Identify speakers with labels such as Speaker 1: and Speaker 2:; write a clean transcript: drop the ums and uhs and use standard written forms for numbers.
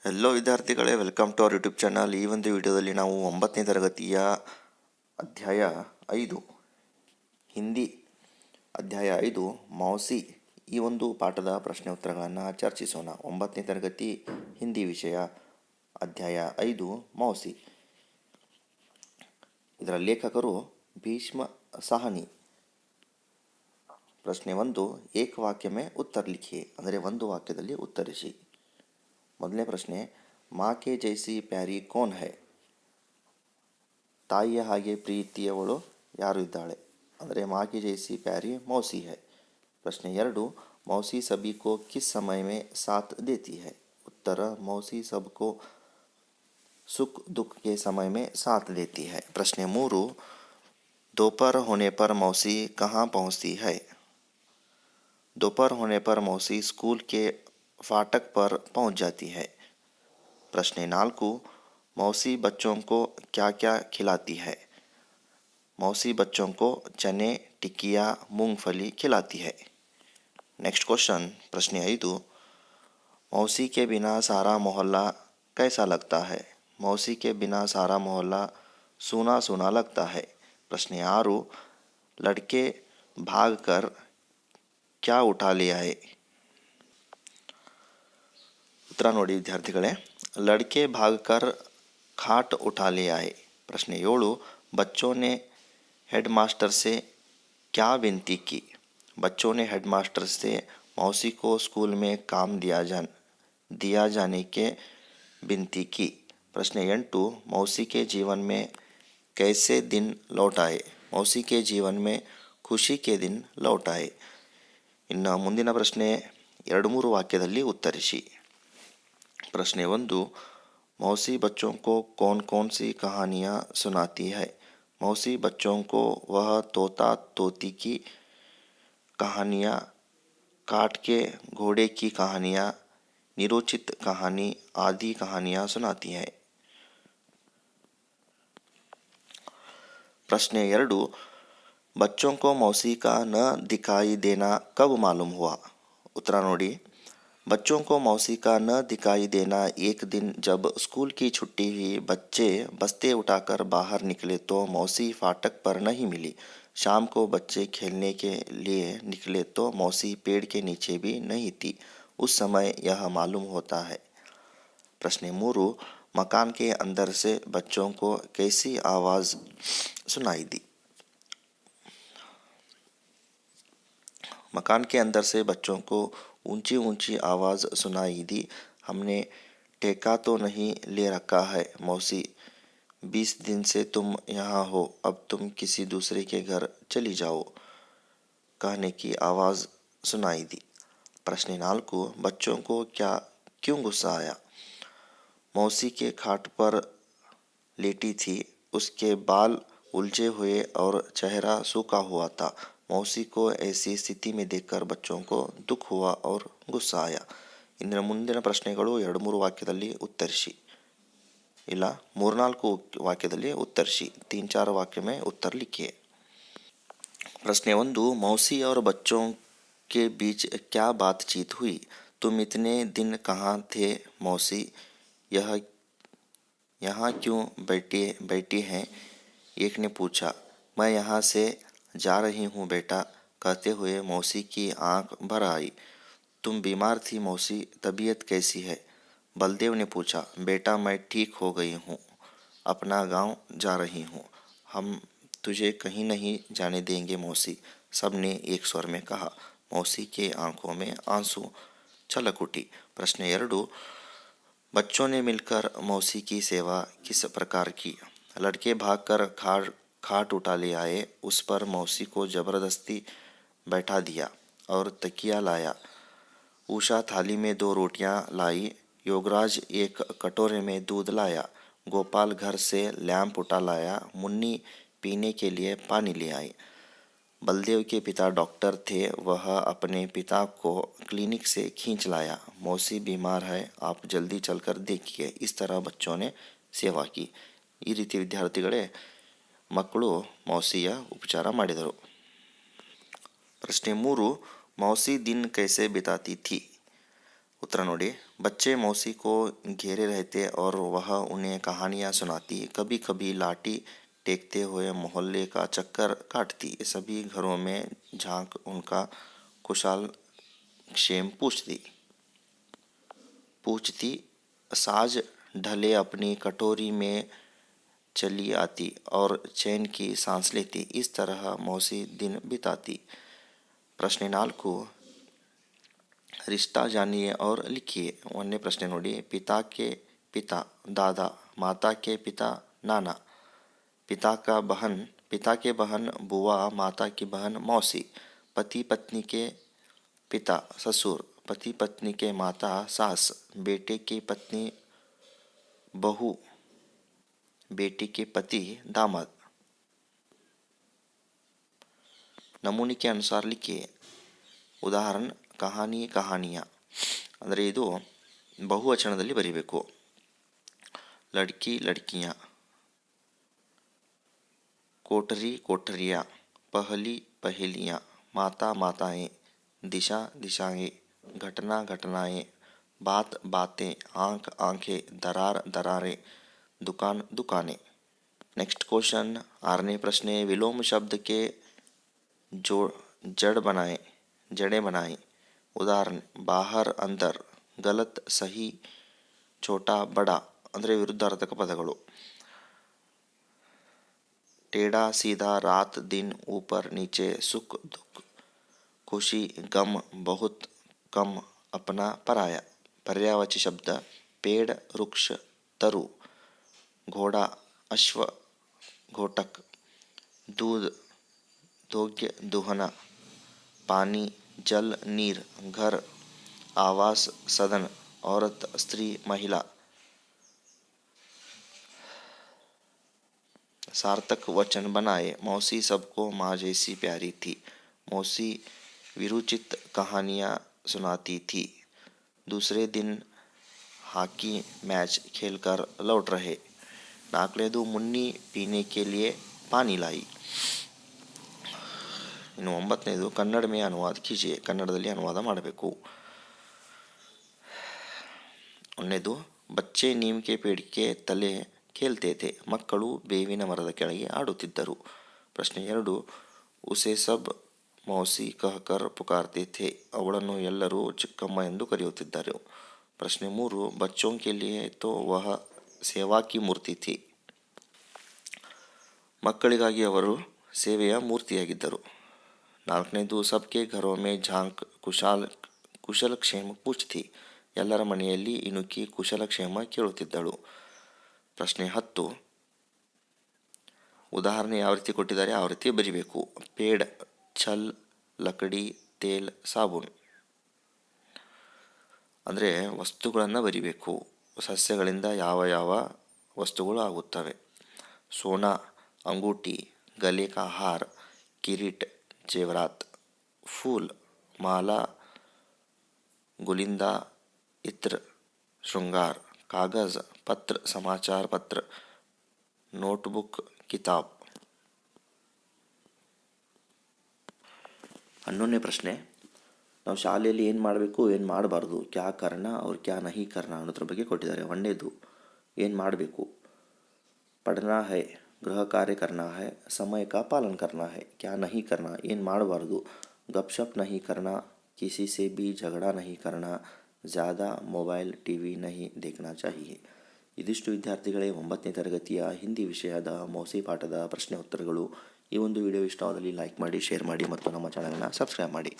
Speaker 1: Hello ವಿದ್ಯಾರ್ಥಿಗಳೇ, welcome to our YouTube channel. ಈ ಒಂದು ವಿಡಿಯೋದಲ್ಲಿ ನಾವು 9ನೇ ತರಗತಿಯ ಅಧ್ಯಾಯ 5 ಹಿಂದಿ ಅಧ್ಯಾಯ 5 ಮೌಸಿ ಈ ಒಂದು ಪಾಠದ ಪ್ರಶ್ನೆ ಉತ್ತರಗಳನ್ನು ಚರ್ಚಿಸೋಣ. 9ನೇ ತರಗತಿ ಹಿಂದಿ ವಿಷಯ ಅಧ್ಯಾಯ 5 ಮೌಸಿ. ಇದರ ಲೇಖಕರು ಭೀಷ್ಮ ಸಾಹನಿ. ಪ್ರಶ್ನೆ 1, ಏಕ ವಾಕ್ಯ ಮೇ ಉತ್ತರ ಲಿಖಿಯೇ, ಅಂದರೆ ಒಂದು ವಾಕ್ಯದಲ್ಲಿ ಉತ್ತರಿಸಿ. ಮೊದಲನೇ ಪ್ರಶ್ನೆ, ಮಾँ के जैसी प्यारी कौन है? ತಾಯಿಯ ಹಾಗೆ ಪ್ರೀತಿಯವಳು ಯಾರು ಇದ್ದಾಳೆ? ಅಂದರೆ माँ की जैसी प्यारी मौसी है. ಪ್ರಶ್ನೆ 2, मौसी सभी को किस समय में साथ देती है? उत्तर, मौसी सबको सुख दुख के समय में साथ देती है. प्रश्ने 3, दोपहर होने पर मौसी कहाँ पहुँचती है? दोपहर होने पर मौसी स्कूल के फाटक पर पहुँच जाती है. प्रश्न 4, मौसी बच्चों को क्या क्या खिलाती है? मौसी बच्चों को चने, टिकिया, मूंगफली खिलाती है. नेक्स्ट क्वेश्चन, प्रश्न 5, मौसी के बिना सारा मोहल्ला कैसा लगता है? मौसी के बिना सारा मोहल्ला सूना सूना लगता है. प्रश्न 6, लड़के भाग कर क्या उठा ले आए? उत्तर नोडी विद्यार्थिगळे, लड़के भागकर खाट उठा ले आए. प्रश्न 7, बच्चों ने हेडमास्टर से क्या विनती की? बच्चों ने हेडमास्टर से मौसी को स्कूल में काम दिया जाने के विनती की. प्रश्न 8, मौसी के जीवन में कैसे दिन लौट आए? मौसी के जीवन में ಖುಷಿ के दिन लौट आए. ಇನ್ನು ಮುಂದಿನ ಪ್ರಶ್ನೆ 2-3 ವಾಕ್ಯದಲ್ಲಿ ಉತ್ತರಿಸಿ. प्रश्न 1, मौसी बच्चों को कौन कौन सी कहानियाँ सुनाती है? मौसी बच्चों को वह तोता तोती की कहानियाँ, काठ के घोड़े की कहानियाँ, निरोचित कहानी आदि कहानियाँ सुनाती है. प्रश्न 2, बच्चों को मौसी का न दिखाई देना कब मालूम हुआ? उत्तर नोडी, बच्चों को मौसी का न दिखाई देना एक दिन जब स्कूल की छुट्टी हुई, बच्चे बस्ते उठाकर बाहर निकले तो मौसी फाटक पर नहीं मिली. शाम को बच्चे खेलने के लिए निकले तो मौसी पेड़ के नीचे भी नहीं थी. उस समय यह मालूम होता है. प्रश्न 3, मकान के अंदर से बच्चों को कैसी आवाज़ सुनाई दी? मकान के अंदर से बच्चों को ऊंची ऊंची आवाज़ सुनाई दी. हमने ठेका तो नहीं ले रखा है मौसी, 20 दिन से तुम यहाँ हो, अब तुम किसी दूसरे के घर चली जाओ, कहने की आवाज़ सुनाई दी. प्रश्न 4, बच्चों को क्यों गुस्सा आया? मौसी के खाट पर लेटी थी, उसके बाल उलझे हुए और चेहरा सूखा हुआ था. मौसी को ऐसी स्थिति में देखकर बच्चों को दुख हुआ और गुस्सा आया. ಇಂದಿನ ಮುಂದಿನ ಪ್ರಶ್ನೆಗಳು 2-3 ವಾಕ್ಯದಲ್ಲಿ ಉತ್ತರಿಸಿ. ಇಲ್ಲ 3-4 ವಾಕ್ಯದಲ್ಲಿ ಉತ್ತರಿಸಿ. 3-4 वाक्य में उत्तर लिखिए. प्रश्न 1, मौसी और बच्चों के बीच क्या बातचीत हुई? तुम इतने दिन कहाँ थे मौसी? यहाँ क्यों बैठी हैं? एक ने पूछा. मैं यहाँ से जा रही हूँ बेटा, कहते हुए मौसी की आंख भर आई. तुम बीमार थी मौसी, तबीयत कैसी है? बलदेव ने पूछा. बेटा मैं ठीक हो गई हूँ, अपना गांव जा रही हूँ, हम तुझे कहीं नहीं जाने देंगे मौसी, सब ने एक स्वर में कहा. मौसी के आंखों में आंसू छलक उठी. प्रश्न 2, बच्चों ने मिलकर मौसी की सेवा किस प्रकार की? लड़के भागकर खाट उठा ले आए, उस पर मौसी को जबरदस्ती बैठा दिया और तकिया लाया. उषा थाली में 2 रोटियां लाई, योगराज एक कटोरे में दूध लाया, गोपाल घर से लैंप उठा लाया, मुन्नी पीने के लिए पानी ले आई. बलदेव के पिता डॉक्टर थे, वह अपने पिता को क्लिनिक से खींच लाया. मौसी बीमार है, आप जल्दी चलकर देखिए. इस तरह बच्चों ने सेवा की. ಈ ರೀತಿ ವಿದ್ಯಾರ್ಥಿಗಳೇ ಮಕ್ಕಳು ಮೌಸಿಯ ಉಪಚಾರ ಮಾಡಿದರು. ಪ್ರಶ್ನೆ 3, मौसी दिन कैसे बिताती थी? उत्तर नोड़ी। बच्चे मौसी को घेरे रहते और वह उन्हें कहानियाँ सुनाती। कभी कभी लाठी टेकते हुए मोहल्ले का चक्कर काटती। सभी घरों में झांक उनका कुशल क्षेम पूछती। साज ढले अपनी कटोरी में चली आती और चैन की सांस लेती। इस तरह मौसी दिन बिताती। प्रश्न 4 रिश्ता जानिए और लिखिए। ಒಂದನೇ ಪ್ರಶ್ನೆ ನೋಡಿ, पिता के पिता दादा, माता के पिता नाना, पिता के बहन बुआ, माता की बहन मौसी, पति पत्नी के पिता ससुर, पति पत्नी के माता सास, बेटे की पत्नी बहू, बेटी के पति दामाद। ನಮೂನೆ के अनुसार लिखिए। ಉದಾಹರಣೆ ಕಹಾನಿ ಕಹಾನಿಯ ಅಂದರೆ ಇದು ಬಹುವಚನದಲ್ಲಿ ಬರೀಬೇಕು. ಲಡ್ಕಿ ಲಡ್ಕಿಯ, कोठरी कोठरिया, पहली पहेलियाँ, माता माताएं, दिशा दिशाएं, घटना घटनाएं, बात बातें, आंख आंखें, दरार दरारें, दुकान दुकानें। नेक्स्ट क्वेश्चन 6 प्रश्न, विलोम शब्द के जड़े बनाएं। उदाहरण बाहर अंदर, गलत सही, छोटा बड़ा ಅಂದರೆ ವಿರುದ್ಧಾರ್ಥಕ ಪದಗಳು. टेढ़ा सीधा, रात दिन, ऊपर नीचे, सुख दुख, खुशी गम, बहुत कम, अपना पराया. पर्यायवाची शब्द पेड़ वृक्ष, तरु, घोड़ा अश्व, घोटक, दूध दोग्य दुहना, पानी जल नीर, घर आवास सदन, औरत स्त्री महिला. सार्थक वचन बनाए. मौसी सबको माँ जैसी प्यारी थी. मौसी विरुचित कहानियाँ सुनाती थी. दूसरे दिन हॉकी मैच खेलकर लौट रहे. 4 मुन्नी पीने के लिए पानी लाई. ಇನ್ನು 9 ಕನ್ನಡ में अनुवाद कीजिए. ಕನ್ನಡದಲ್ಲಿ ಅನುವಾದ ಮಾಡಬೇಕು. 1 बच्चे नीम के पेड़ के तले खेलते थे. ಮಕ್ಕಳು ಬೇವಿನ ಮರದ ಕೆಳಗೆ ಆಡುತ್ತಿದ್ದರು. ಪ್ರಶ್ನೆ 2 उसे सब मौसी कहकर पुकारते थे. ಅವಳನ್ನು ಎಲ್ಲರೂ ಚಿಕ್ಕಮ್ಮ ಎಂದು ಕರೆಯುತ್ತಿದ್ದರು. ಪ್ರಶ್ನೆ 3 बच्चों के लिए तो वह सेवा की मूर्ति थी. ಮಕ್ಕಳಿಗಾಗಿ ಅವರು ಸೇವೆಯ ಮೂರ್ತಿಯಾಗಿದ್ದರು. 4 सबके घरों में झांक ಕುಶಲಕ್ಷೇಮ पूछती. ಎಲ್ಲರ ಮನೆಯಲ್ಲಿ ಇಣುಕಿ ಕುಶಲಕ್ಷೇಮ ಕೇಳುತ್ತಿದ್ದಳು. ಪ್ರಶ್ನೆ 10 ಉದಾಹರಣೆ ಯಾವ ರೀತಿ ಕೊಟ್ಟಿದ್ದಾರೆ ಯಾವ ರೀತಿ ಬರಿಬೇಕು. ಪೇಡ್ ಛಲ್ ಲಕಡಿ ತೇಲ್ ಸಾಬೂನ್ ಅಂದರೆ ವಸ್ತುಗಳನ್ನು ಬರಿಬೇಕು. ಸಸ್ಯಗಳಿಂದ ಯಾವ ಯಾವ ವಸ್ತುಗಳು ಆಗುತ್ತವೆ. ಸೋನಾ अंगूठी, गले का हार, किरीट जेवरात, फूल माला, गुलिंदा इत्र श्रृंगार, कागज पत्र समाचार पत्र, नोटबुक किताब. 11ನೇ ಪ್ರಶ್ನೆ, ನಾವು ಶಾಲೆಯಲ್ಲಿ ಏನು ಮಾಡಬೇಕು ಏನು ಮಾಡಬಾರ್ದು, ಕ್ಯಾ ಕರ್ನಾ और क्या नहीं करना ಅನ್ನೋದ್ರ ಬಗ್ಗೆ ಕೊಟ್ಟಿದ್ದಾರೆ. 1ನೇದು ಏನು ಮಾಡಬೇಕು, पढ़ना है, गृह कार्य करना है, समय का पालन करना है. क्या नहीं करना ಏನು ಮಾಡಬಾರ್ದು, गपशप नहीं करना, किसी से भी झगड़ा नहीं करना, ज़्यादा मोबाइल टीवी नहीं देखना चाहिए. ಇದಿಷ್ಟು ವಿದ್ಯಾರ್ಥಿಗಳೇ 9ನೇ ತರಗತಿಯ ಹಿಂದಿ ವಿಷಯದ ಮೌಸಿ ಪಾಠದ ಪ್ರಶ್ನೆ ಉತ್ತರಗಳು. ಈ ಒಂದು ವಿಡಿಯೋ ಇಷ್ಟವಾದಲ್ಲಿ ಲೈಕ್ ಮಾಡಿ, ಶೇರ್ ಮಾಡಿ ಮತ್ತು ನಮ್ಮ ಚಾನಲ್ನ ಸಬ್ಸ್ಕ್ರೈಬ್ ಮಾಡಿ.